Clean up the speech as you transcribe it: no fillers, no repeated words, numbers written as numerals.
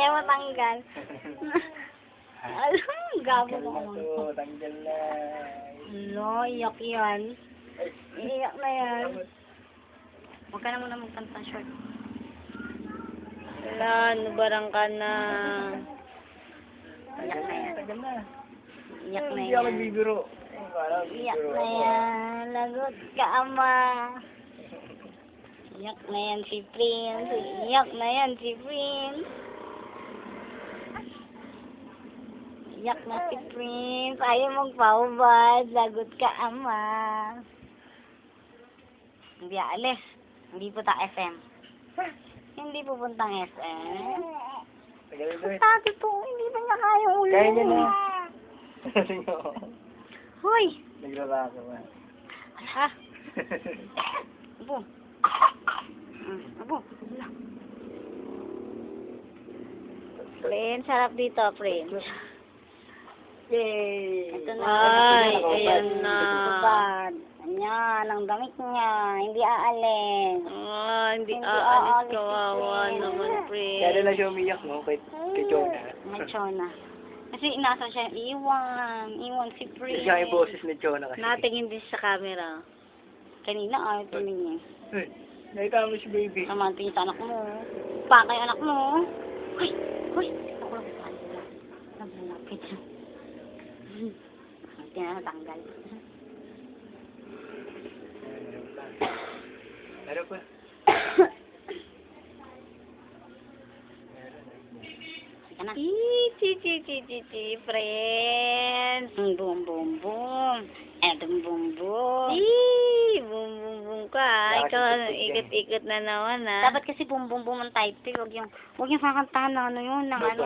Ayaw matanggal. Alam, gabo mo naman. Tanggal na. Lo, iyak yan. Iyak na yan. Huwag ka na muna magkanta, short. Wala, nubarang ka na. Iyak na yan. Tagal na. Iyak na Hindi ako yan. nagbibiro. Iyak na yan. Lagot ka, ama. Iyak na yan si Prince. Iyak na yan si Prince. Iyak na si Prince. Ayaw magpaubad. Lagot ka, ama. Hindi aalis. Hindi punta FM. Hindi pupuntang SM. Tagal na ito. Sabi po, hindi ba niya kaya ulit? Kaya niya na. Sige. Hoy! Nagrarako ba? Ha? Abo. Abo. Prince, sarap dito, Prince. Yay! Ito na. Ay, ayan na. Bad. Ayan, ang damit niya. Hindi aalis. Ah, hindi Hindi aalis, aalis kawawa si Prince. naman, Kaya friend. nila siya umiyak, no? Kay Chona. Machona. Kasi inasa siya, iwan si Prince. Siya yung boses ni Chona kasi. Natingin din sa camera. Kanina, ayaw tumingin. Hey, nakita mo si baby. Namanting sa anak mo. Pakay anak mo. Hoy! Hoy! Ako lang sa kanila. Naglalapit siya. Hindi na natanggal. Ano pa? Sige na. Friends. Boom, boom, boom. Boom, boom, boom. Boom, boom, boom ka. Ikaw, ikot-ikot na naman, ha? Dapat kasi boom, boom, boom ang type. Huwag yung kakantahan ng ano yun, ng ano.